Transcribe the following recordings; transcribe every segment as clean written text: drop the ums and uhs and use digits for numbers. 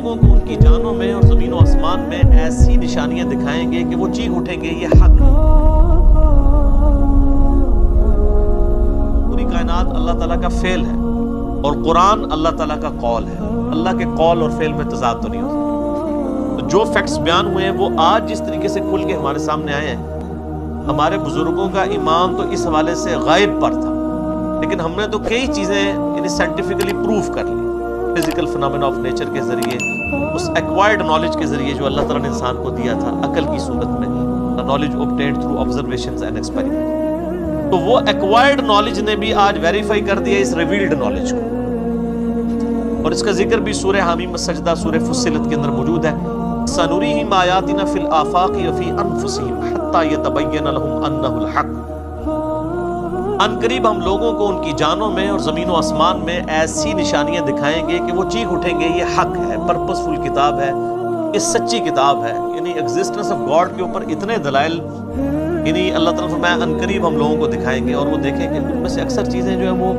لوگوں کو ان کی جانوں میں اور زمین و آسمان میں ایسی نشانیاں دکھائیں گے کہ وہ چیخ اٹھیں گے یہ حق ہے۔ پوری کائنات اللہ تعالیٰ کا فعل ہے اور قرآن اللہ تعالیٰ کا قول ہے۔ اللہ کے قول اور فعل میں تضاد تو نہیں ہوتا۔ تو جو فیکٹس بیان ہوئے ہیں وہ آج جس طریقے سے کھل کے ہمارے سامنے آئے ہیں، ہمارے بزرگوں کا ایمان تو اس حوالے سے غائب پر تھا، لیکن ہم نے تو کئی چیزیں یعنی سائنٹیفکلی پروف کر لی، فزیکل فنامنا آف نیچر کے ذریعے، اس ایکوائرڈ نالج کے ذریعے جو اللہ تعالیٰ نے انسان کو دیا تھا عقل کی صورت میں، knowledge obtained through observations and experiments۔ تو وہ ایکوائرڈ نالج نے بھی آج ویریفائی کر دیا اس ریویلڈ نالج کو، اور اس کا ذکر بھی سورہ حامیم السجدہ سورہ فصلت کے اندر موجود ہے۔ سَنُرِيهِمْ آيَاتِنَا فِي الْآفَاقِ وَفِي أَنفُسِهِمْ حَتَّى يَتَبَيَّنَ لَهُمْ أَنَّهُ الْحَقُّ۔ ان قریب ہم لوگوں کو ان کی جانوں میں اور زمین و آسمان میں ایسی نشانیاں دکھائیں گے کہ وہ چیخ اٹھیں گے یہ حق ہے، پرپسفل کتاب ہے، یہ سچی کتاب ہے۔ یعنی ایگزسٹنس آف گاڈ کے اوپر اتنے دلائل یعنی اللہ تعالیٰ فرمایا ان قریب ہم لوگوں کو دکھائیں گے، اور وہ دیکھیں گے ان میں سے اکثر چیزیں جو ہیں وہ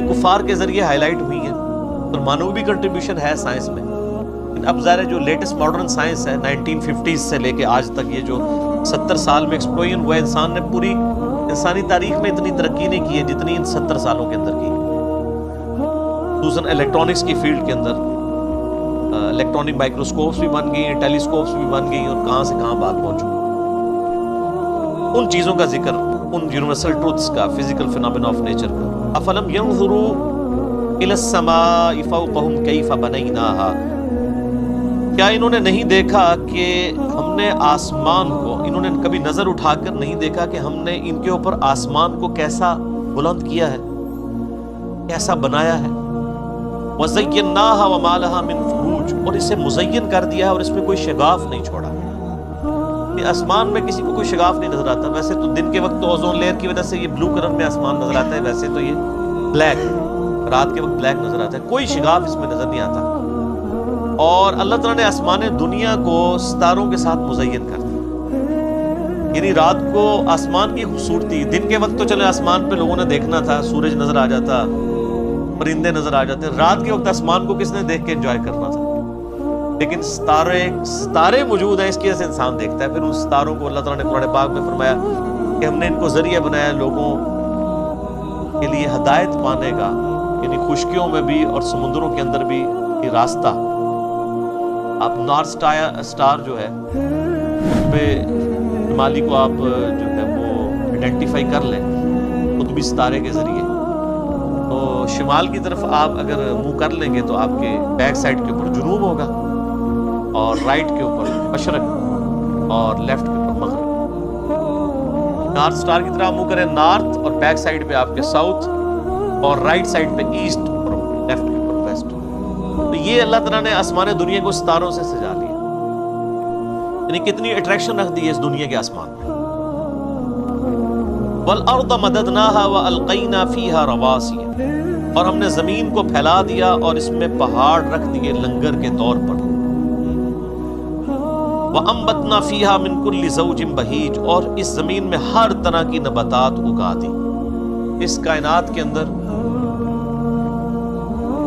کفار کے ذریعے ہائی لائٹ ہوئی ہیں، اور مانو بھی کنٹریبیوشن ہے سائنس میں۔ اب ظاہر جو لیٹسٹ ماڈرن سائنس ہے 1950s سے لے کے آج تک، یہ جو 70 سال میں ایکسپلوژن ہوا ہے، انسان نے پوری انسانی تاریخ میں اتنی ترقی نہیں کی ہے جتنی ان 70 سالوں کے اندر کی، خصوصاً الیکٹرانکس کی فیلڈ کے اندر۔ الیکٹرانک مائکروسکوپس بھی بن گئی ہیں، ٹیلیسکوپس بھی بن گئی ہیں، اور کہاں سے کہاں بات پہنچ گئی۔ ان چیزوں کا ذکر، ان یونیورسل ٹروتھس کا، فزیکل فینامنا آف نیچر کا۔ افلم ينظروا الى السماء فوقهم كيف بنيناها، کیا انہوں نے نہیں دیکھا کہ ہم نے آسمان کو، انہوں نے کبھی نظر اٹھا کر نہیں دیکھا کہ ہم نے ان کے اوپر آسمان کو کیسا بلند کیا ہے، کیسا بنایا ہے۔ وَزَيَّنَّاهَا وَمَا لَهَا مِن فُرُوجٍ، اور اسے مزین کر دیا ہے اور اس میں کوئی شگاف نہیں چھوڑا۔ آسمان میں کسی کو کوئی شگاف نہیں نظر آتا، ویسے تو دن کے وقت تو اوزون لیئر کی وجہ سے یہ بلو کلر میں آسمان نظر آتا ہے، ویسے تو یہ بلیک، رات کے وقت بلیک نظر آتا ہے، کوئی شگاف اس میں نظر نہیں آتا۔ اور اللہ تعالیٰ نے آسمان دنیا کو ستاروں کے ساتھ مزین کر دیا، یعنی رات کو آسمان کی خوبصورتی، دن کے وقت تو چلے آسمان پہ لوگوں نے دیکھنا تھا، سورج نظر آ جاتا، پرندے نظر آ جاتے، رات کے وقت آسمان کو کس نے دیکھ کے انجوائے کرنا تھا؟ لیکن ستارے موجود ہیں، اس کی وجہ سے انسان دیکھتا ہے۔ پھر ان ستاروں کو اللہ تعالیٰ نے قرآن پاک میں فرمایا کہ ہم نے ان کو ذریعہ بنایا لوگوں کے لیے ہدایت پانے کا، یعنی خشکیوں میں بھی اور سمندروں کے اندر بھی یہ راستہ۔ آپ نارتھ سٹار جو ہے اس پہ شمالی کو آپ جو ہے وہ آئیڈینٹیفائی کر لیں قطبی ستارے کے ذریعے، تو شمال کی طرف آپ اگر منہ کر لیں گے تو آپ کے بیک سائڈ کے اوپر جنوب ہوگا، اور رائٹ کے اوپر مشرق، اور لیفٹ کے اوپر مغرب۔ نارتھ سٹار کی طرح منہ کریں نارتھ، اور بیک سائڈ پہ آپ کے ساؤتھ، اور رائٹ سائڈ پہ ایسٹ، اور لیفٹ کے اوپر ویسٹ۔ تو یہ اللہ تعالیٰ نے آسمان دنیا کو ستاروں سے سجا لیا، یعنی کتنی اٹریکشن رکھ دی ہے اس دنیا کے آسمان میں۔ وَالْأَرْضَ مَدَدْنَاهَا وَأَلْقَيْنَا فِيهَا رَوَاسِيَ، اور ہم نے زمین کو پھیلا دیا اور اس میں پہاڑ رکھ دیے لنگر کے طور پر۔ وَأَنبَتْنَا فِيهَا مِن كُلِّ زَوْجٍ بَهِيجٍ، اور اس زمین میں ہر طرح کی نباتات اگا دی۔ اس کائنات کے اندر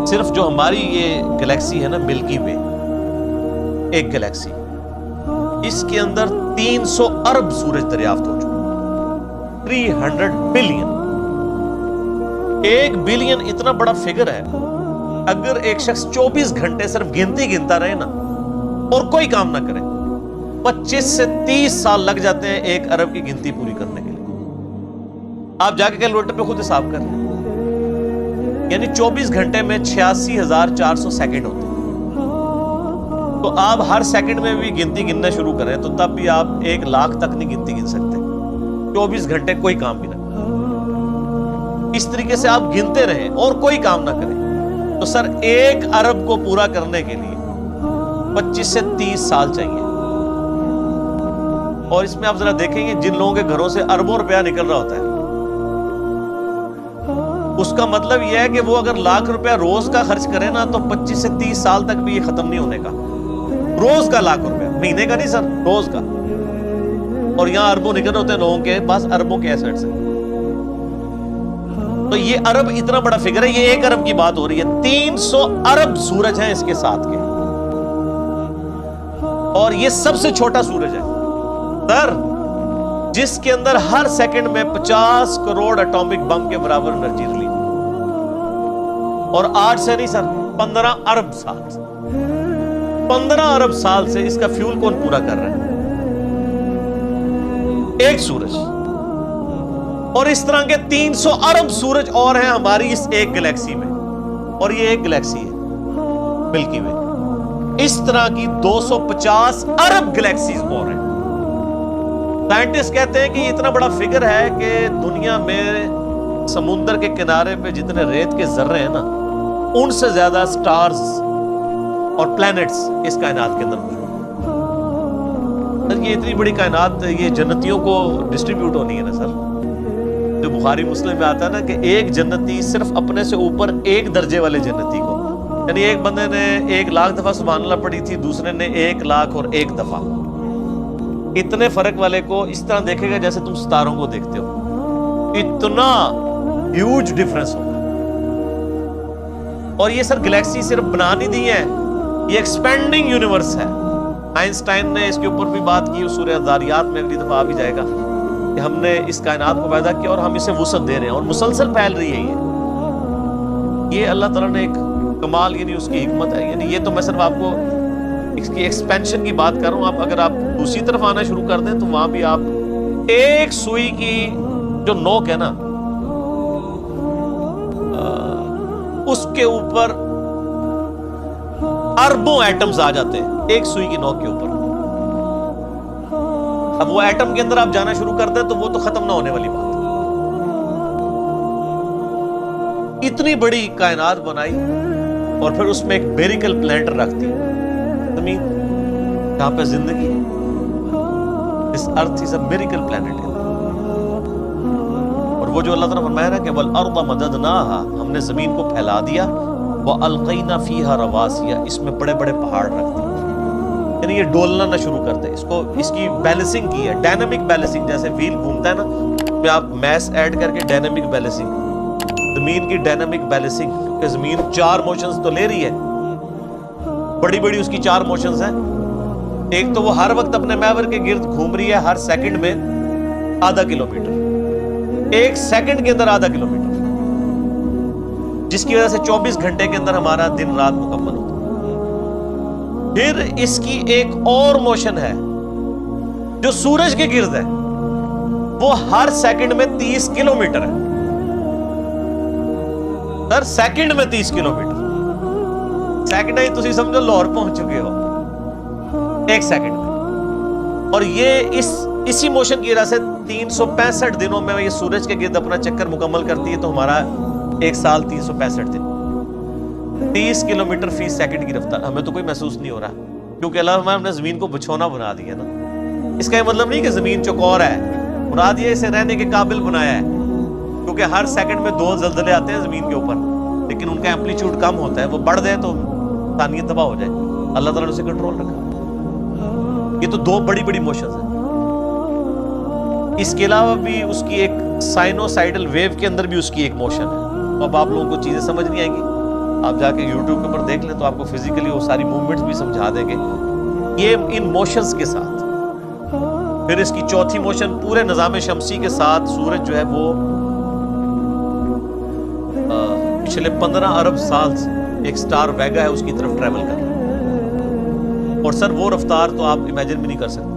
صرف جو ہماری یہ گلیکسی ہے نا ملکی وے، ایک گلیکسی، اس کے اندر 300 ارب سورج دریافت ہو چکے، 300 بلین۔ 1 بلین اتنا بڑا فگر ہے، اگر ایک شخص 24 گھنٹے صرف گنتا رہے نا اور کوئی کام نہ کرے، 25 سے 30 سال لگ جاتے ہیں 1 ارب کی گنتی پوری کرنے کے لیے۔ آپ جا کے کیلکولیٹر پہ خود حساب کر لیں، یعنی 24 گھنٹے میں 86,400 سیکنڈ ہوتے ہیں۔ تو آپ ہر سیکنڈ میں بھی گنتی گننا شروع کریں تو تب بھی آپ 1 لاکھ تک نہیں گنتی گن سکتے، 24 گھنٹے کوئی کام بھی نہ کریں۔ اس طریقے سے آپ گنتے رہیں اور کوئی کام نہ کریں تو سر 1 ارب کو پورا کرنے کے لیے 25 سے 30 سال چاہیے۔ اور اس میں آپ ذرا دیکھیں گے جن لوگوں کے گھروں سے اربوں روپیہ نکل رہا ہوتا ہے، اس کا مطلب یہ ہے کہ وہ اگر لاکھ روپیہ روز کا خرچ کرے نا تو 25 سے 30 سال تک بھی یہ ختم نہیں ہونے کا۔ روز کا لاکھ روپیہ، مہینے کا نہیں سر، روز کا۔ اور یہاں اربوں نکل ہوتے ہیں لوگوں کے پاس، اربوں کے ایسٹس ہیں۔ تو یہ ارب اتنا بڑا فگر ہے، یہ 1 ارب کی بات ہو رہی ہے، 300 ارب سورج ہیں اس کے ساتھ کے، اور یہ سب سے چھوٹا سورج ہے سر، جس کے اندر ہر سیکنڈ میں 50 کروڑ اٹامک بم کے برابر انرجی ریلیز، اور آج سے نہیں سر، 15 ارب سال سے، 15 ارب سال سے اس کا فیول کون پورا کر رہا ہے؟ ایک سورج۔ اور اس طرح کے 300 ارب سورج اور ہیں ہماری اس ایک گلیکسی میں، اور یہ ایک گلیکسی ہے ملکی وے۔ اس طرح کی 250 ارب گلیکسیز اور ہیں۔ سائنٹسٹ کہتے ہیں کہ یہ اتنا بڑا فگر ہے کہ دنیا میں سمندر کے کنارے پہ جتنے ریت کے ذرے ہیں نا، ان سے زیادہ سٹارز اور پلینٹس اس کائنات کے اندر موجود ہیں۔ یہ اتنی بڑی کائنات، یہ جنتیوں کو ڈسٹریبیوٹ ہونی ہے نا سر۔ جو بخاری مسلم میں آتا ہے نا کہ ایک جنتی صرف اپنے سے اوپر ایک درجے والے جنتی کو، یعنی ایک بندے نے 1,00,000 دفعہ سبحان اللہ پڑھی تھی، دوسرے نے 1,00,001 دفعہ، اتنے فرق والے کو اس طرح دیکھے گا جیسے تم ستاروں کو دیکھتے ہو، اتنا ہیوج ڈیفرنس ہوگا۔ اور یہ سر گلیکسی صرف بنا نہیں دی ہے، یہ ایکسپینڈنگ یونیورس ہے۔ آئنسٹائن نے اس کے اوپر بھی بات کی، سورہ الذاریات میں اگلی دفعہ آ بھی جائے گا کہ ہم نے اس کائنات کو پیدا کیا اور ہم اسے وسعت دے رہے ہیں، اور مسلسل پھیل رہی ہے یہ اللہ تعالیٰ نے ایک کمال، یعنی اس کی حکمت ہے۔ یعنی یہ تو میں صرف آپ کو اس کی ایکسپینشن کی بات کر رہا ہوں۔ اگر آپ دوسری طرف آنا شروع کر دیں تو وہاں بھی آپ ایک سوئی کی جو نوک ہے نا، اس کے اوپر اربوں ایٹمز آ جاتے ہیں ایک سوئی کی نوک کے اوپر۔ اب وہ ایٹم کے اندر آپ جانا شروع کر دیں تو وہ تو ختم نہ ہونے والی بات ہے۔ اتنی بڑی کائنات بنائی اور پھر اس میں ایک میریکل پلانٹ رکھ دی، زمین جہاں پہ زندگی ہے۔ اس ارتھ از اے میریکل پلانٹ ہے۔ اور وہ جو اللہ تعالیٰ فرمایا نا کہ وَالْأَرْضَ مَدَدْنَاهَا، ہم نے زمین کو پھیلا دیا، وَأَلْقَيْنَا فِيهَا رَوَاسِيَ، اس میں بڑے بڑے پہاڑ رکھ دیے، یعنی یہ ڈولنا نہ شروع کر دے۔ اس کی بیلنسنگ کی ہے، ڈائنامک بیلنسنگ، جیسے ویل گھومتا ہے نا، پہ آپ میس ایڈ کر کے ڈائنامک بیلنسنگ، زمین کی ڈائنامک بیلنسنگ، کہ زمین 4 موشنز تو لے رہی ہے، بڑی بڑی اس کی 4 موشنز ہیں۔ ایک تو وہ ہر وقت اپنے محور کے گرد گھوم رہی ہے، ہر سیکنڈ میں آدھا کلومیٹر، ایک سیکنڈ کے اندر آدھا کلومیٹر، جس کی وجہ سے 24 گھنٹے کے اندر ہمارا دن رات مکمل ہوتا ہے۔ پھر اس کی ایک اور موشن ہے جو سورج کے گرد ہے، وہ ہر سیکنڈ میں 30 کلومیٹر ہے۔ ہر سیکنڈ میں 30 کلومیٹر، سیکنڈ ہی تسی سمجھو لاہور پہنچ چکے ہو ایک سیکنڈ میں۔ اور یہ اسی موشن کی وجہ سے 365 دنوں میں یہ سورج کے گرد اپنا چکر مکمل کرتی ہے، تو ہمارا ایک سال 365 دن، 30 کلومیٹر فی سیکنڈ کی رفتار۔ ہمیں تو کوئی محسوس نہیں ہو رہا، کیونکہ اللہ نے زمین کو بچھونا بنا دیا نا۔ اس کا یہ مطلب نہیں کہ زمین چوکور ہے، مراد یہ اسے رہنے کے قابل بنایا ہے، کیونکہ ہر سیکنڈ میں 2 زلزلے آتے ہیں زمین کے اوپر، لیکن ان کا ایمپلیٹیوڈ کم ہوتا ہے، وہ بڑھ جائے تو انسانیت تباہ ہو جائے۔ اللہ تعالیٰ نے اسے کنٹرول رکھا۔ یہ تو 2 بڑی بڑی موشنز ہیں۔ اس کے علاوہ بھی اس کی ایک سائنوسائیڈل ویو کے اندر بھی اس کی ایک موشن ہے۔ اب آپ لوگوں کو چیزیں سمجھ نہیں آئیں گی، آپ جا کے یوٹیوب کے اوپر دیکھ لیں تو آپ کو فزیکلی وہ ساری موومنٹس بھی سمجھا دیں گے۔ یہ ان موشنز کے ساتھ پھر اس کی چوتھی موشن پورے نظام شمسی کے ساتھ سورج جو ہے وہ پچھلے 15 ارب سال سے ایک سٹار ویگا ہے، اس کی طرف ٹریول کر رہا ہے، اور سر وہ رفتار تو آپ امیجن بھی نہیں کر سکتے،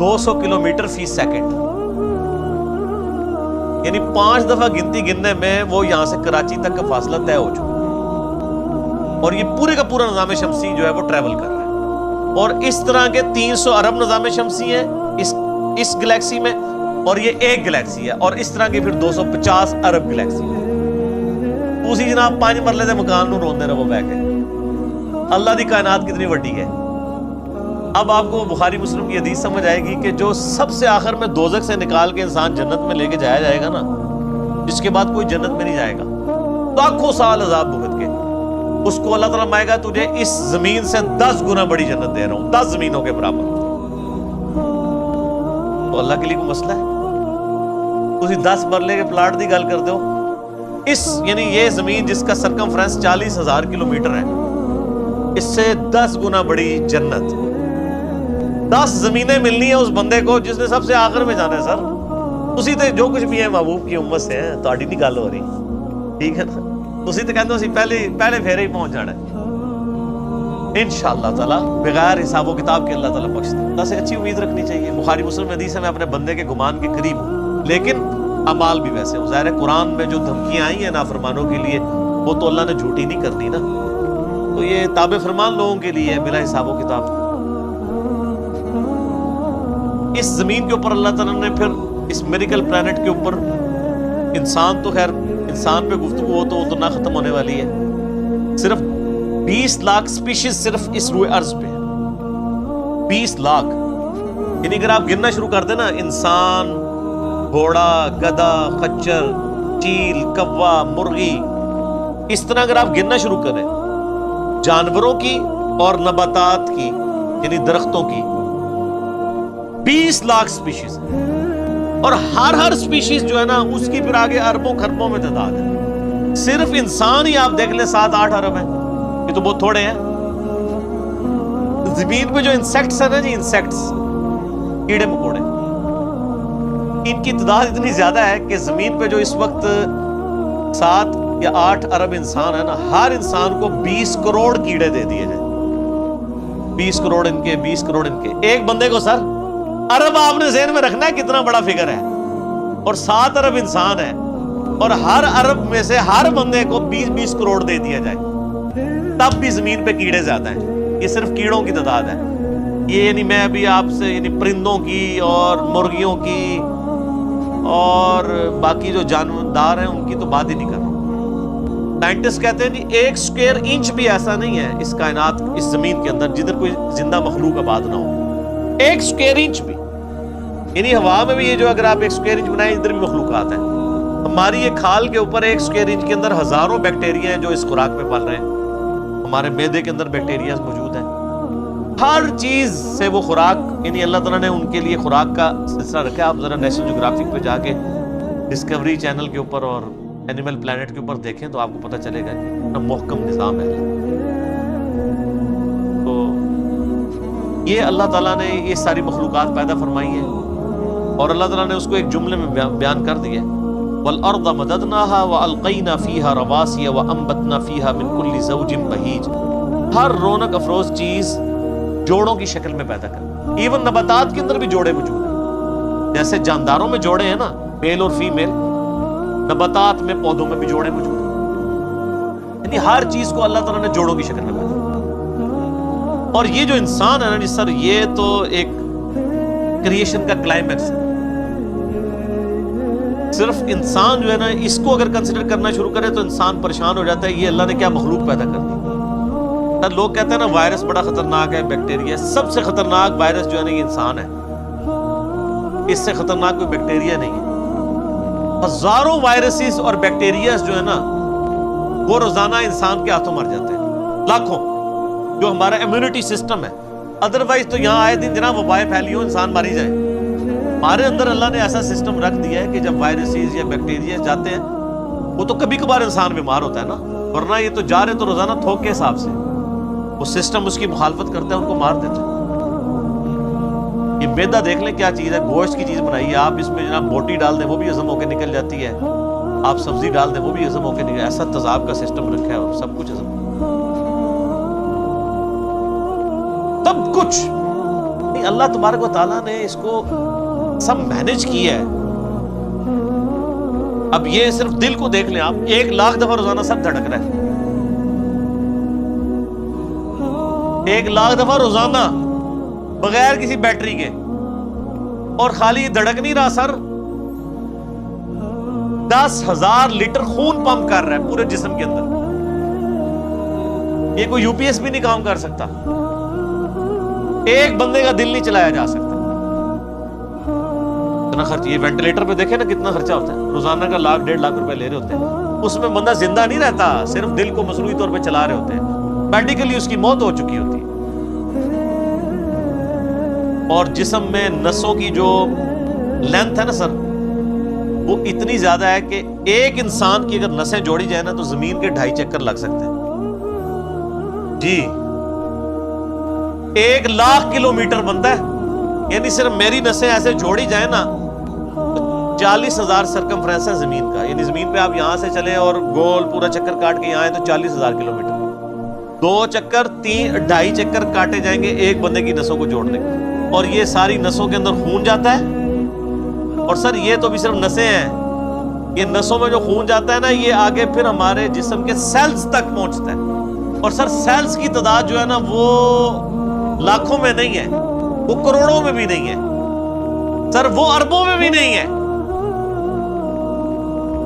200 کلومیٹر فی سیکنڈ، یعنی 5 دفعہ گنتی گننے میں وہ یہاں سے کراچی تک کا فاصلہ طے ہو چکا، اور یہ پورے کا پورا نظام شمسی جو ہے وہ ٹریول کر رہا ہے۔ اور اس طرح کے 300 ارب نظام شمسی ہیں اس گلیکسی میں، اور یہ ایک گلیکسی ہے، اور اس طرح کی پھر 250 ارب گلیکسی ہے۔ اسی جناب 5 مرلے دے مکان نو روندے رہو بہ کے، اللہ دی کائنات کتنی وڈی ہے۔ اب آپ کو بخاری مسلم کی حدیث سمجھ آئے گی کہ جو سب سے آخر میں دوزخ سے نکال کے انسان جنت میں لے کے جایا جائے گا نا، جس کے بعد کوئی جنت میں نہیں جائے گا، لاکھوں سال عذاب بھگت کے، اس کو اللہ تعالیٰ مائے گا تجھے اس زمین سے 10 گنا بڑی جنت دے رہا ہوں، 10 زمینوں کے برابر۔ تو اللہ کے لیے کوئی مسئلہ ہے؟ تسی 10 مرلے کے پلاٹ دی گل کر دو، یعنی یہ زمین جس کا سرکمفرنس 40,000 کلومیٹر ہے، اس سے 10 گنا بڑی جنت. 10 زمینیں ملنی ہیں اس بندے کو جس نے سب سے آخر میں جانا ہے. سر اسی تے جو کچھ بھی ہے محبوب کی امت سے ہیں, تہاڈی نہیں گل ہو رہی, ٹھیک ہے نا. اسی تے کہندے اسی پہلے پھیرے ہی پہنچ جانا ہے انشاءاللہ تعالی, بغیر حساب و کتاب کے اللہ تعالیٰ بخش دے. اللہ سے اچھی امید رکھنی چاہیے. بخاری مسلم حدیث ہے, میں اپنے بندے کے گمان کے قریب ہوں, لیکن اعمال بھی ویسے. ظاہر ہے قرآن میں جو دھمکیاں آئی ہیں نافرمانوں کے لیے, وہ تو اللہ نے جھوٹی نہیں کرنی نا, تو یہ تابع فرمان لوگوں کے لیے ہے بلا حساب و کتاب. اس زمین کے اوپر اللہ تعالیٰ نے پھر اس میریکل پلانٹ کے اوپر انسان, تو خیر انسان پہ گفتگو ہو تو وہ تو نہ ختم ہونے والی ہے. صرف 20 لاکھ سپیشیز صرف اس روئے ارض پہ, 20 لاکھ. یعنی اگر آپ گننا شروع کر دیں نا, انسان, گھوڑا, گدھا, خچر, چیل, کوا, مرغی, اس طرح اگر آپ گننا شروع کریں جانوروں کی اور نباتات کی, یعنی درختوں کی, 20 لاکھ سپیشیز ہے. اور ہر سپیشیز جو ہے نا اس کی پھر آگے اربوں خربوں میں تعداد ہے. صرف انسان ہی آپ دیکھ لیں 7-8 ارب ہیں, یہ تو بہت تھوڑے ہیں. زمین پہ جو انسیکٹس ہیں نا جی, انسیکٹس, کیڑے مکوڑے, ان کی تعداد اتنی زیادہ ہے کہ زمین پہ جو اس وقت 7 یا 8 ارب انسان ہے نا, ہر انسان کو 20 کروڑ کیڑے دے دیے جائیں. 20 کروڑ ان کے, 20 کروڑ ان کے, ایک بندے کو. سر ارب آپ نے ذہن میں رکھنا ہے کتنا بڑا فگر ہے, اور 7 ارب انسان ہے, اور ہر ارب میں سے ہر بندے کو 20-20 کروڑ دے دیا جائے, تب بھی زمین پہ کیڑے زیادہ ہیں. یہ صرف کیڑوں کی تعداد ہے. یہ یعنی میں ابھی آپ سے یعنی پرندوں کی اور مرغیوں کی اور باقی جو جاندار ہیں ان کی تو بات ہی نہیں کر رہا ہوں. سائنٹسٹ کہتے ہیں جی 1 اسکوائر انچ بھی ایسا نہیں ہے اس کائنات, اس زمین کے اندر جدھر کوئی زندہ مخلوق آباد نہ ہو. 1 اسکوائر انچ بھی, یعنی ہوا میں بھی یہ جو اگر آپ 1 اسکوائر انچ بنائیں ادھر بھی مخلوقات ہیں. ہماری یہ کھال کے اوپر 1 اسکوائر انچ کے اندر ہزاروں بیکٹیریا ہیں جو اس خوراک میں پل رہے ہیں. ہمارے معدے کے اندر بیکٹیریا موجود ہیں. ہر چیز سے وہ خوراک, یعنی اللہ تعالیٰ نے ان کے لیے خوراک کا سلسلہ رکھا ہے. آپ ذرا نیشنل جیوگرافک پہ جا کے ڈسکوری چینل کے اوپر اور اینیمل پلانٹ کے اوپر دیکھیں تو آپ کو پتہ چلے گا کہ محکم نظام ہے. تو یہ اللہ تعالیٰ نے یہ ساری مخلوقات پیدا فرمائی ہیں, اور اللہ تعالیٰ نے اس کو ایک جملے میں بیان کر دیا. وَالْأَرْضَ مَدَدْنَاهَا وَأَلْقَيْنَا فِيهَا رَوَاسِيَ وَأَنبَتْنَا فِيهَا مِنْ كُلِّ زَوْجٍ بَهِيجٍ. ہر رونق افروز چیز جوڑوں کی شکل میں پیدا کر. ایون نباتات کے اندر بھی جوڑے موجود ہیں, جیسے جانداروں میں جوڑے ہیں نا, میل اور فیمیل, نباتات میں, پودوں میں بھی جوڑے موجود ہیں. یعنی ہر چیز کو اللہ تعالیٰ نے جوڑوں کی شکل میں پیدا کیا. اور یہ جو انسان ہے نا جی سر, یہ تو ایک کریشن کا کلائمیکس ہے. صرف انسان جو ہے نا اس کو اگر کنسیڈر کرنا شروع کرے تو انسان پریشان ہو جاتا ہے. یہ اللہ نے کیا مخلوق پیدا کر دی. لوگ کہتے ہیں نا وائرس بڑا خطرناک ہے, بیکٹیریا. سب سے خطرناک وائرس جو ہے نا یہ انسان ہے, اس سے خطرناک کوئی بیکٹیریا نہیں ہے. ہزاروں وائرسز اور بیکٹیریاز جو ہے نا وہ روزانہ انسان کے ہاتھوں مر جاتے ہیں, لاکھوں, جو ہمارا امیونٹی سسٹم ہے. ادروائز تو یہاں آئے دن جناب وبائیں پھیلی ہو, انسان ماری جائے. ہمارے اندر اللہ نے ایسا سسٹم رکھ دیا ہے کہ جب وائرسز یا بیکٹیریا جاتے ہیں وہ تو کبھی کبھار انسان بیمار ہوتا ہے نا, ورنہ یہ تو جا رہے تو روزانہ تھوک کے حساب سے وہ سسٹم اس کی مخالفت کرتا ہے, ان کو مار دیتا ہے. یہ میدا دیکھ لیں کیا چیز ہے, گوشت کی چیز بنائی ہے. آپ اس میں جناب بوٹی ڈال دیں وہ بھی ہضم ہو کے نکل جاتی ہے, آپ سبزی ڈال دیں وہ بھی ہضم ہو کے نکل. ایسا تیزاب کا سسٹم رکھا ہے اور سب کچھ ہضم, سب کچھ. اللہ تبارک و تعالیٰ نے اس کو سب مینج کیا ہے. اب یہ صرف دل کو دیکھ لیں آپ, 1 لاکھ دفعہ روزانہ سب دھڑک رہا ہے. 1 لاکھ دفعہ روزانہ بغیر کسی بیٹری کے, اور خالی دھڑک نہیں رہا سر, 10,000 لیٹر خون پمپ کر رہا ہے پورے جسم کے اندر. یہ کوئی یو پی ایس بھی نہیں کام کر سکتا. ایک بندے کا دل نہیں چلایا جا سکتا. اتنا خرچ. یہ وینٹیلیٹر پہ دیکھیں نا کتنا خرچہ ہوتا ہے, روزانہ کا 1,00,000 1.5 لاکھ روپے لے رہے ہوتے ہیں. اس میں بندہ زندہ نہیں رہتا, صرف دل کو مصنوعی طور پہ چلا رہے ہوتے ہیں. میڈیکلی اس کی موت ہو چکی ہوتی ہے. اور جسم میں نسوں کی جو لینتھ ہے نا سر, وہ اتنی زیادہ ہے کہ ایک انسان کی اگر نسیں جوڑی جائے نا تو زمین کے 2.5 چکر لگ سکتے ہیں. جی 1,00,000 کلومیٹر بنتا ہے. یعنی صرف میری نسیں ایسے جوڑی جائیں نا 40,000 سرکمفرنس ہے زمین کا. یعنی زمین پہ آپ یہاں سے چلیں اور گول پورا چکر کاٹ کے یہاں آئے تو 40,000 کلومیٹر. 2 چکر 2.5 چکر کاٹے جائیں گے ایک بندے کی نسوں کو جوڑنے کے. اور یہ ساری نسوں کے اندر خون جاتا ہے. اور سر یہ تو بھی صرف نسیں ہیں. یہ نسوں میں جو خون جاتا ہے نا یہ آگے پھر ہمارے جسم کے سیلز تک پہنچتا ہے. اور سر سیلز کی تعداد جو ہے نا وہ لاکھوں میں نہیں ہے, وہ کروڑوں میں بھی نہیں ہے, سر وہ اربوں میں بھی نہیں ہے.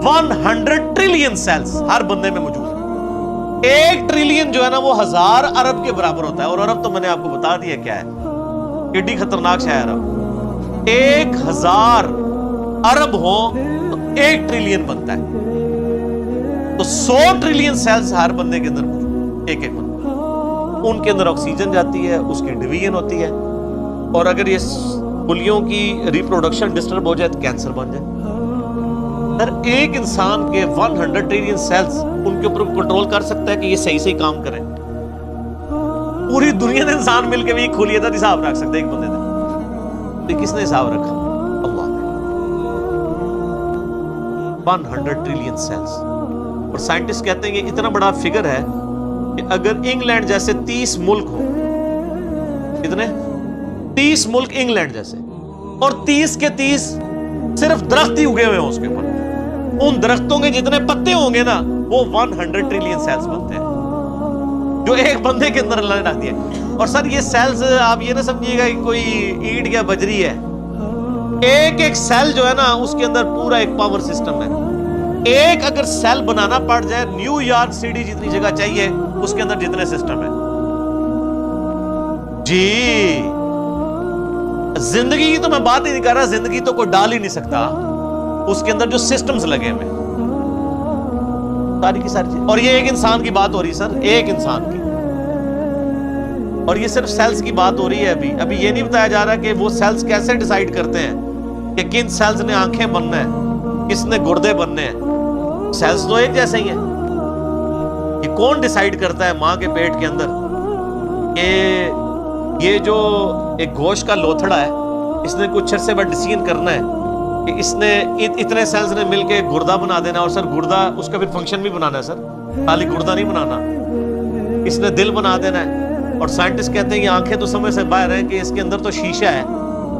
100 ٹریلین سیلز ہر بندے میں موجود ہے. 1 ٹریلین جو ہے نا وہ 1000 ارب کے برابر ہوتا ہے. اور ارب تو میں نے آپ کو بتا دیا کیا ہے, ایڈی خطرناک شے ہے ارب. 1000 ارب ہو تو 1 ٹریلین بنتا ہے. تو 100 ٹریلین سیلز ہر بندے کے اندر موجود, ایک ایک بندہ. ان کے اندر آکسیجن جاتی ہے, اس کی ڈویژن ہوتی ہے. اور اگر یہ خلیوں کی ریپروڈکشن ڈسٹرب ہو جائے تو کینسر بن جائے. سر ایک انسان کے 100 ٹریلین سیلز ان کے اوپر کنٹرول کر سکتا ہے کہ یہ صحیح کام کریں. پوری دنیا نے انسان مل کے بھی خلیت کا حساب رکھ سکتے ایک بندے نے. تو کس نے حساب رکھا؟ اللہ نے. 100 ٹریلین سیلز. اور سائنٹسٹ کہتے ہیں کہ اتنا بڑا فگر ہے کہ اگر انگلینڈ جیسے 30 ملک ہو, کتنے 30 ملک انگلینڈ جیسے, اور 30 کے 30 صرف درخت ہی اگے ہوئے ہوں اس کے اوپر, ان درختوں کے جتنے پتے ہوں گے نا وہ 100 ٹریلین سیلز بنتے ہیں جو ایک بندے کے اندر اللہ نے رکھ دیا. اور سر یہ سیلز آپ یہ نہ سمجھیے گا کہ کوئی اینٹ یا بجری ہے. ایک ایک سیل جو ہے نا اس کے اندر پورا ایک پاور سسٹم ہے. ایک اگر سیل بنانا پڑ جائے نیو یارک سٹی جتنی جگہ چاہیے اس کے اندر جتنے سسٹم ہے. جی زندگی کی تو میں بات ہی نہیں کر رہا, زندگی تو کوئی ڈال ہی نہیں سکتا اس کے اندر جو سسٹمز لگے ہوئے ساری کی ساری چیز. اور یہ ایک انسان کی بات ہو رہی ہے سر, ایک انسان کی. اور یہ صرف سیلز کی بات ہو رہی ہے. ابھی یہ نہیں بتایا جا رہا کہ وہ سیلز کیسے ڈیسائیڈ کرتے ہیں کہ کن سیلز نے آنکھیں بننا ہے, کس نے گردے بننے ہیں. سیلز تو ایک جیسے ہی ہیں. یہ کون ڈیسائیڈ کرتا ہے ماں کے پیٹ کے اندر کہ یہ جو ایک گوشت کا لوتھڑا ہے اس نے کچھ عرصے بعد ڈیسیژن کرنا ہے کہ اس نے اتنے سیلز نے مل کے گردہ بنا دینا. اور سر گردہ اس کا پھر فنکشن بھی بنانا ہے سر, خالی گردہ نہیں بنانا, اس نے دل بنا دینا ہے. اور سائنٹسٹ کہتے ہیں یہ آنکھیں تو سمجھ سے باہر ہیں کہ اس کے اندر تو شیشہ ہے.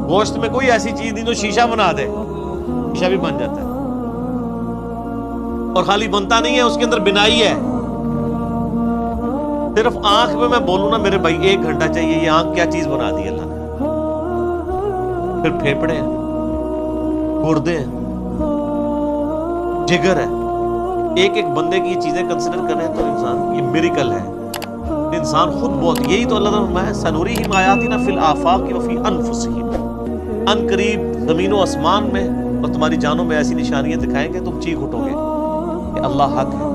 گوشت میں کوئی ایسی چیز نہیں جو شیشہ بنا دے, شیشہ بھی بن جاتا ہے. اور خالی بنتا نہیں ہے, اس کے اندر بنائی ہے. صرف آنکھ میں بولوں نا میرے بھائی 1 گھنٹہ چاہیے, یہ آنکھ کیا چیز بنا دی اللہ نے. پھر پھیپڑے ہیں, گردے ہیں, جگر ہے. ایک ایک بندے کی یہ چیزیں کنسیڈر کریں تو انسان یہ میریکل ہے. انسان خود بہت, یہی تو اللہ نے فرمایا سنوریہم آیاتنا فی الآفاق وفی انفسہم. ان قریب زمین و آسمان میں اور تمہاری جانوں میں ایسی نشانیاں دکھائیں گے تم چیخ اٹھو گے کہ اللہ حق ہے.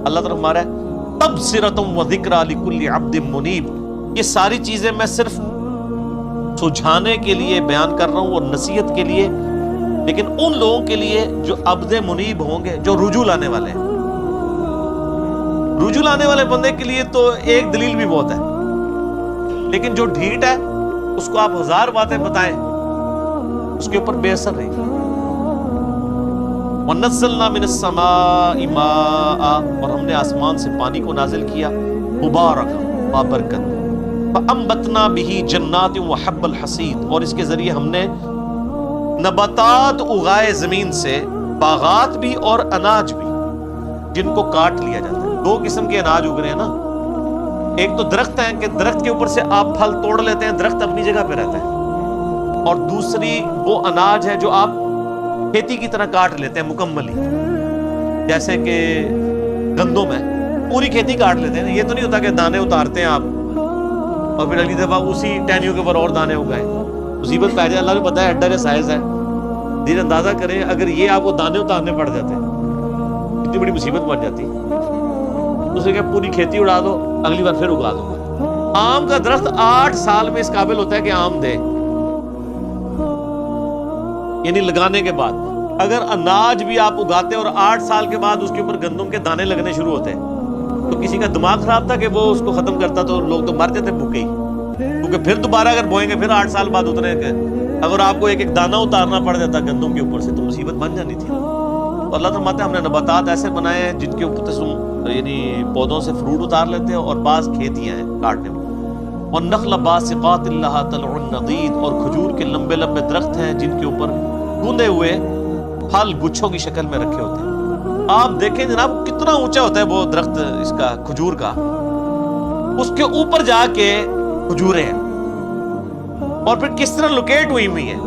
اللہ تعالیٰ ہمارا تبصرۃ و ذکریٰ لکل عبد منیب. یہ ساری چیزیں میں صرف سجھانے کے لیے بیان کر رہا ہوں اور نصیحت کے لیے, لیکن ان لوگوں کے لیے جو عبد منیب ہوں گے, جو رجوع لانے والے ہیں. رجوع لانے والے بندے کے لیے تو ایک دلیل بھی بہت ہے, لیکن جو ڈھیٹ ہے اس کو آپ 1000 باتیں بتائیں اس کے اوپر بے اثر رہی. وَنَزَّلْنَا مِنَ السَّمَاءِ مَاءً, اور ہم نے آسمان سے پانی کو نازل کیا, مبارکا بابرکت. فَأَنبَتْنَا بِهِ جَنَّاتٍ وَحَبَّ الْحَصِيدِ, اور اس کے ذریعے ہم نے نباتات اگائے زمین سے, باغات بھی اور اناج بھی جن کو کاٹ لیا جاتا ہے. 2 قسم کے اناج اگ رہے ہیں نا. ایک تو درخت ہیں کہ درخت کے اوپر سے آپ پھل توڑ لیتے ہیں, درخت اپنی جگہ پہ رہتا ہے. اور دوسری وہ اناج ہے جو آپ کھیتی کی طرح کاٹ لیتے ہیں مکملی, جیسے کہ گندم ہے, پوری کھیتی کاٹ لیتے ہیں. یہ تو نہیں ہوتا کہ دانے اتارتے ہیں آپ اور پھر اگلی دفعہ اسی ٹہنیوں کے اوپر اور دانے اگائیں. مصیبت پہ جائے, اللہ کو پتا ہے ایڈا کا سائز ہے. دیر اندازہ کریں اگر یہ آپ کو دانے اتارنے پڑ جاتے ہیں اتنی بڑی مصیبت بن جاتی. اسے کہ پوری کھیتی اڑا دو, اگلی بار پھر اگا دو. آم کا درخت 8 سال میں اس قابل ہوتا ہے کہ آم دے, یعنی لگانے کے بعد. اگر اناج بھی آپ اگاتے اور 8 سال کے بعد اس کے اوپر گندم کے دانے لگنے شروع ہوتے تو کسی کا دماغ خراب تھا کہ وہ اس کو ختم کرتا, تو لوگ تو مر جاتے بھوکے ہی. کیونکہ پھر دوبارہ اگر بوئیں گے پھر 8 سال بعد اتنے کے اگر آپ کو ایک ایک دانہ اتارنا پڑ جاتا گندم کے اوپر سے تو مصیبت بن جانی تھی. تو اللہ فرماتے ہیں ہم نے نباتات ایسے بنائے ہیں جن کے اوپر یعنی پودوں سے فروٹ اتار لیتے ہیں اور بعض کھیتیاں ہیں کاٹنے میں. والنخل باسقات لها طلع نضید اور کھجور کے لمبے لمبے درخت ہیں جن کے اوپر گوندے ہوئے پھل گچھوں کی شکل میں رکھے ہوتے ہیں. آپ دیکھیں جناب کتنا اونچا ہوتا ہے وہ درخت اس کا کھجور کا, اس کے اوپر جا کے کھجوریں ہیں اور پھر کس طرح لوکیٹ ہوئی ہیں.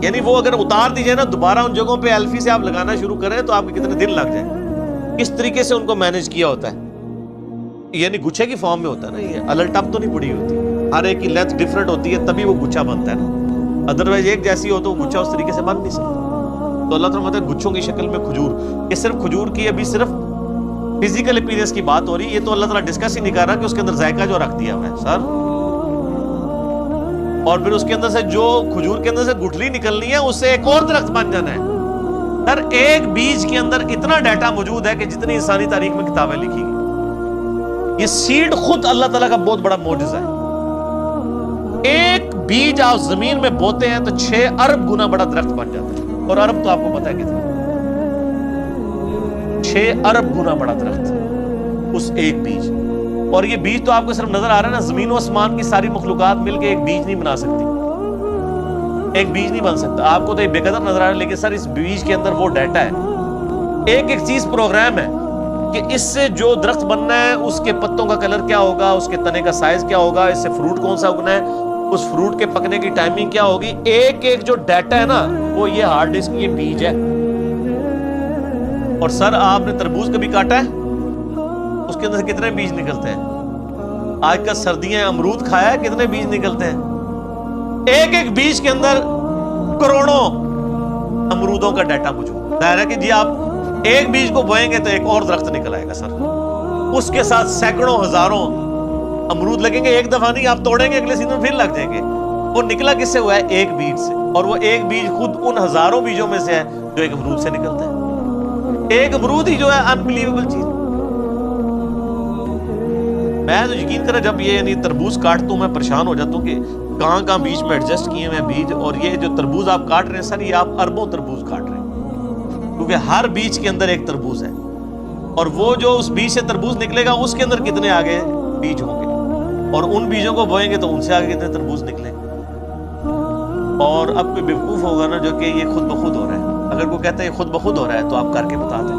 یعنی وہ اگر اتار دی جائے نا دوبارہ ان جگہوں پہ ایلفی سے آپ لگانا شروع کریں تو آپ کے کتنے دن لگ جائیں. کس طریقے سے ان کو مینج کیا ہوتا ہے, یعنی گچھے کی فارم میں ہوتا ہے نا, یہ الٹ ٹپ تو نہیں پڑی ہوتی, ہر ایک کی لینتھ ڈیفرنٹ ہوتی ہے تبھی وہ گچھا بنتا ہے نا, ادروائز ایک جیسی ہو تو وہ گچھا اس طریقے سے بن نہیں سکتا. تو اللہ تعالیٰ ہے گچھوں کی شکل میں کھجور. یہ صرف کھجور کی ابھی صرف فزیکل اپیرنس کی بات ہو رہی ہے, یہ تو اللہ تعالیٰ ڈسکس ہی نہیں کر رہا کہ اس کے اندر ذائقہ جو رکھ دیا ہوا ہے سر, اور پھر اس کے اندر سے جو کھجور کے اندر سے گٹھلی نکلنی ہے اس سے ایک اور درخت بن جانا ہے. سر ایک بیج کے اندر اتنا ڈیٹا موجود ہے کہ جتنی انسانی تاریخ میں کتابیں لکھی گئی. یہ سیڈ خود اللہ تعالیٰ کا بہت بڑا معجزہ ہے. ایک بیج آپ زمین میں بوتے ہیں تو 6 ارب گنا بڑا درخت بن جاتا ہے, اور ارب تو آپ کو پتا ہے کتنا, 6 ارب گنا بڑا درخت اس ایک بیج. اور یہ بیج تو آپ کو صرف نظر آ رہا ہے نا, زمین و آسمان کی ساری مخلوقات مل کے ایک بیج نہیں بنا سکتی, ایک بیج نہیں بن سکتا. آپ کو تو یہ بے قدر نظر آ رہا ہے لیکن سر اس بیج کے اندر وہ ڈیٹا ہے, ایک ایک چیز پروگرام ہے کہ اس سے جو درخت بننا ہے اس کے پتوں کا کلر کیا ہوگا, اس کے تنے کا سائز کیا ہوگا, اس سے فروٹ کون سا اگنا ہے, اس فروٹ کے پکنے کی ٹائمنگ کیا ہوگی. ایک ایک جو ڈیٹا ہے نا وہ یہ ہارڈ ڈسک یہ بیج ہے. اور سر آپ نے تربوز کبھی کاٹا ہے, اس کے اندر سے کتنے بیج نکلتے ہیں. آج کل سردیاں امرود کھایا ہے, کتنے بیج نکلتے ہیں. ایک ایک بیج کے اندر کروڑوں امرودوں کا ڈیٹا موجود. ظاہر ہے کہ جی آپ ایک بیج کو بوئیں گے تو ایک اور درخت نکل آئے گا سر, اس کے ساتھ سینکڑوں ہزاروں امرود لگیں گے. ایک دفعہ نہیں, آپ توڑیں گے اگلے سیزن پھر لگ جائیں گے. وہ نکلا کس سے ہوا ہے, ایک بیج سے, اور وہ ایک بیج خود ان ہزاروں بیجوں میں سے ہے جو ایک امرود سے نکلتا ہے. ایک امرود ہی جو ہے انبلیویبل چیز. میں تو یقین کرا جب یہ یعنی تربوز کاٹتا ہوں میں پریشان ہو جاتا ہوں کہ کہاں کہاں بیچ میں ایڈجسٹ کیے ہوئے بیج, اور یہ جو تربوز آپ کاٹ رہے ہیں سر یہ آپ اربوں تربوز کاٹ رہے ہیں, کیونکہ ہر بیج کے اندر ایک تربوز ہے, اور وہ جو اس بیج سے تربوز نکلے گا اس کے اندر کتنے آگے بیج ہوں گے, اور ان بیجوں کو بوئیں گے تو ان سے آگے کتنے تربوز نکلیں گے. اور اب کوئی بیوقوف ہوگا نا جو کہ یہ خود بخود ہو رہا ہے, اگر کوئی کہتا ہے یہ خود بخود ہو رہا ہے تو آپ کر کے بتا دیں.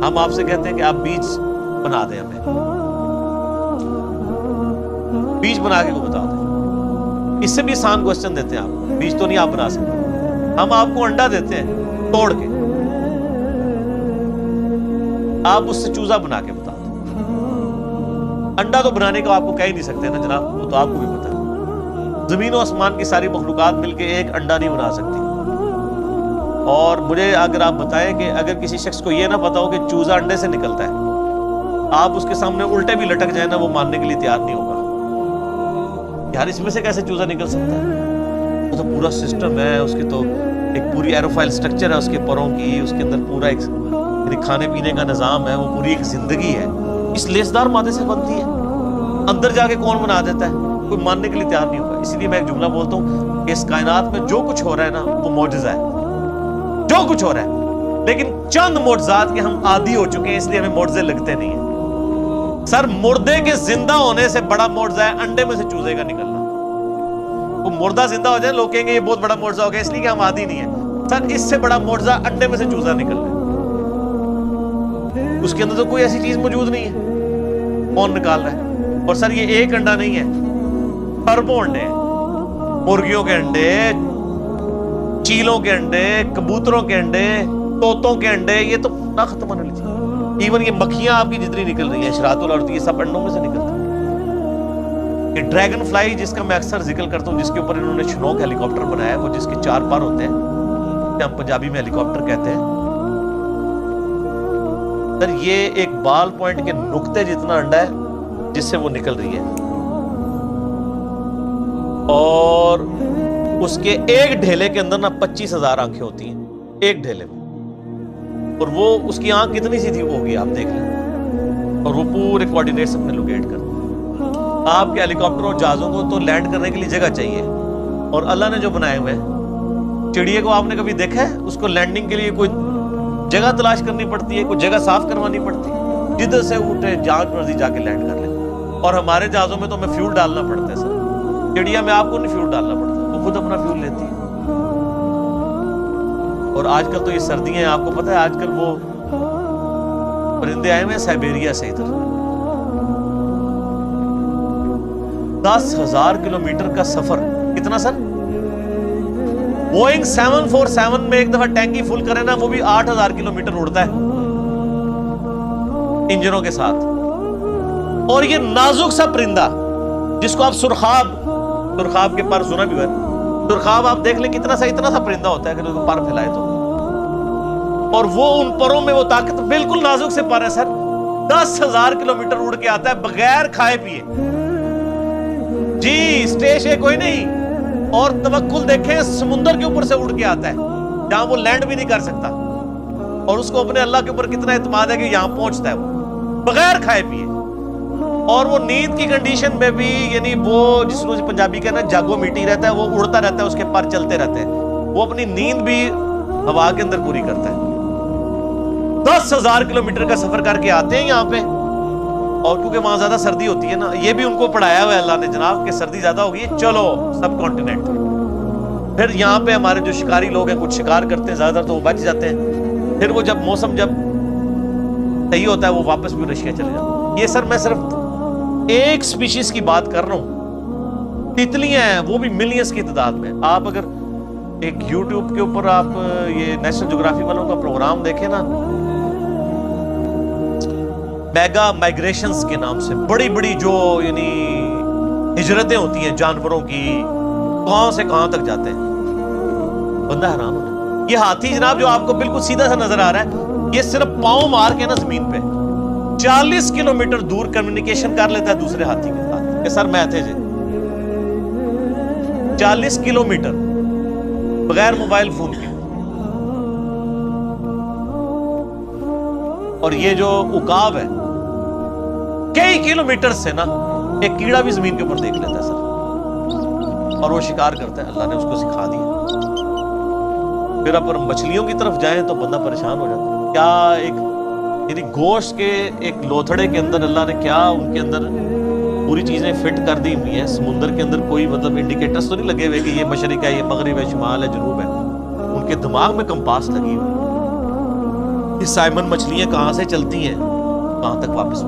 ہم آپ سے کہتے ہیں کہ آپ بیج بنا دیں, ہمیں بیج بنا کے کو بتا دیں. اس سے بھی آسان کوسچن دیتے ہیں آپ, بیج تو نہیں آپ بنا سکتے, ہم آپ کو انڈا دیتے ہیں توڑ کے, آپ اس سے چوزا بنا کے بتا دیں. انڈا تو بنانے کا آپ کو کہہ ہی نہیں سکتے نا جناب, وہ تو آپ کو بھی پتا ہے. زمین و آسمان کی ساری مخلوقات مل کے ایک انڈا نہیں بنا سکتی. اور مجھے اگر آپ بتائیں کہ اگر کسی شخص کو یہ نہ پتا ہو کہ چوزا انڈے سے نکلتا ہے, آپ اس کے سامنے الٹے بھی لٹک جائیں نا وہ ماننے کے لیے تیار نہیں ہوگا. یار اس میں سے کیسے چوزا نکل سکتا ہے, وہ تو پورا سسٹم ہے, اس کی تو ایک پوری ایروفائل سٹرکچر ہے اس کے پروں کی, اس کے اندر پورا ایک کھانے پینے کا نظام ہے, وہ پوری ایک زندگی ہے, اس لیسدار مادے سے بنتی ہے. اندر جا کے کون بنا دیتا ہے, کوئی ماننے کے لیے تیار نہیں ہوگا. اس لیے میں ایک جملہ بولتا ہوں کہ اس کائنات میں جو کچھ ہو رہا ہے نا وہ معجزہ ہے, جو کچھ ہو رہا ہے, لیکن چند معجزات کے ہم عادی ہو چکے ہیں اس لیے ہمیں معجزے لگتے نہیں ہیں. سر مردے کے زندہ ہونے سے بڑا معجزہ ہے انڈے میں سے چوزے کا نکلنا. وہ مردہ زندہ ہو جائے لوگ کہیں گے یہ بہت بڑا معجزہ ہو گیا اس لیے کہ ہم عادی نہیں ہیں. سر اس سے بڑا معجزہ انڈے میں سے چوزا نکلنا ہے. اس کے اندر تو کوئی ایسی چیز موجود نہیں ہے, کون نکال رہا ہے. اور سر یہ ایک انڈا نہیں ہے, اربوں انڈے ہیں, مرغیوں کے انڈے, چیلوں کے انڈے, کبوتروں کے انڈے, طوطوں کے انڈے, یہ تو نہ ختم ہونے والی چیز. ایون یہ مکھیاں آپ کی جتنی نکل رہی ہیں شراط الارض, یہ سب انڈوں میں سے نکلتی ہیں. یہ ڈریگن فلائی جس کا میں اکثر ذکر کرتا ہوں, جس کے اوپر انہوں نے شنوک ہیلی کاپٹر بنایا ہے, وہ جس کے 4 پر ہوتے ہیں, ہم پنجابی میں ہیلی کاپٹر کہتے ہیں. سر یہ ایک بال پوائنٹ کے نقطے جتنا انڈا ہے جس سے وہ نکل رہی ہے, اور اس کے ایک ڈھیلے کے اندر نا 25,000 آنکھیں ہوتی ہیں ایک ڈھیلے میں, اور وہ اس کی آنکھ کتنی سی تھی وہ ہوگی آپ دیکھ لیں, اور وہ پورے کوارڈینیٹس اپنے لوکیٹ کرتے ہیں. آپ کے ہیلی کاپٹر اور جہازوں کو تو لینڈ کرنے کے لیے جگہ چاہیے، اور اللہ نے جو بنائے ہوئے ہیں، چڑیا کو آپ نے کبھی دیکھا ہے اس کو لینڈنگ کے لیے کوئی جگہ تلاش کرنی پڑتی ہے، کوئی جگہ صاف کروانی پڑتی ہے؟ جدھر سے اٹھے جہاں مرضی جا کے لینڈ کر لیں۔ اور ہمارے جہازوں میں تو ہمیں فیول ڈالنا پڑتا ہے سر، چڑیا میں آپ کو نہیں فیول ڈالنا پڑتا، وہ خود اپنا فیول لیتی ہے۔ اور آج کل تو یہ سردیاں ہیں، آپ کو پتہ ہے آج کل وہ پرندے آئے ہوئے ہیں سائبیریا سے، ادھر 10,000 کلومیٹر کا سفر۔ کتنا سر؟ بوئنگ 747 میں ایک دفعہ ٹینکی فل کرے نا، وہ بھی 8,000 کلومیٹر اڑتا ہے انجنوں کے ساتھ۔ اور یہ نازک سا پرندہ جس کو آپ سرخاب کے پر سنا بھی ہے، سرخاب آپ دیکھ لیں کتنا سا، اتنا سا پرندہ ہوتا ہے کہ اس کو پر پھیلائے تو، اور وہ ان پروں میں وہ طاقت، بالکل نازک سے پر ہے سر، 10,000 کلومیٹر اڑ کے آتا ہے بغیر کھائے پیے، جی اسٹیشن کوئی نہیں۔ اور توکل دیکھیں، سمندر کے اوپر سے اڑ کے آتا ہے جہاں وہ لینڈ بھی نہیں کر سکتا، اور اس کو اپنے اللہ کے اوپر کتنا اعتماد ہے کہ یہاں پہنچتا ہے وہ بغیر کھائے پیے۔ اور وہ نیند کی کنڈیشن میں بھی، یعنی وہ جس کو پنجابی کہنا جاگو میٹی رہتا ہے، وہ اڑتا رہتا ہے، اس کے پر چلتے رہتے ہیں، وہ اپنی نیند بھی ہوا کے اندر پوری کرتا ہے۔ 10,000 کلومیٹر کا سفر کر کے آتے ہیں یہاں پہ، اور کیونکہ وہاں زیادہ سردی ہوتی ہے نا، یہ بھی ان کو پڑھایا ہوا ہے اللہ نے جناب کہ سردی زیادہ ہوگی، چلو سب کانٹیننٹ۔ پھر یہاں پہ ہمارے جو شکاری لوگ ہیں، کچھ شکار کرتے ہیں زیادہ تر تو وہ بچ جاتے ہیں، پھر وہ جب موسم جب صحیح ہوتا ہے وہ واپس بھی رشیا چلے جاتے ہیں۔ یہ سر میں صرف ایک سپیشیز کی بات کر رہا ہوں، تتلیاں ہیں وہ بھی ملینز کی تعداد میں۔ آپ اگر ایک یوٹیوب کے اوپر آپ یہ نیشنل جغرافی والوں کا پروگرام دیکھیں نا، میگا مائگریشنز کے نام سے بڑی بڑی جو یعنی ہجرتیں ہوتی ہیں جانوروں کی، کہاں سے کہاں تک جاتے ہیں، بندہ حیران ہوتا ہے۔ یہ ہاتھی جناب جو آپ کو بالکل سیدھا سا نظر آ رہا ہے، یہ صرف پاؤں مار کے نا زمین پہ 40 کلومیٹر دور کمیونیکیشن کر لیتا ہے دوسرے ہاتھی کے ساتھ کہ سر میں تھے جی 40 کلومیٹر بغیر موبائل فون کے۔ اور یہ جو عقاب ہے کئی کلومیٹر سے نا ایک کیڑا بھی زمین کے اوپر دیکھ لیتا ہے سر، اور وہ شکار کرتا ہے، اللہ نے اس کو سکھا دیا۔ پھر اگر مچھلیوں کی طرف جائیں تو بندہ پریشان ہو جاتا ہے، کیا ایک یعنی گوشت کے ایک لوتھڑے کے اندر اللہ نے کیا ان کے اندر پوری چیزیں فٹ کر دی ہوئی ہیں۔ سمندر کے اندر کوئی مطلب انڈیکیٹرز تو نہیں لگے ہوئے کہ یہ مشرق ہے، یہ مغرب ہے، شمال ہے، جنوب ہے، ان کے دماغ میں کمپاس لگی ہوئی، یہ سائمن مچھلیاں کہاں سے چلتی ہیں کہاں تک واپس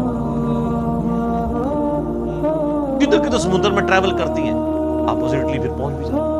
کدھر کدھر سمندر میں ٹریول کرتی ہیں، اپوزٹلی پھر پہنچ بھی جاتی ہیں۔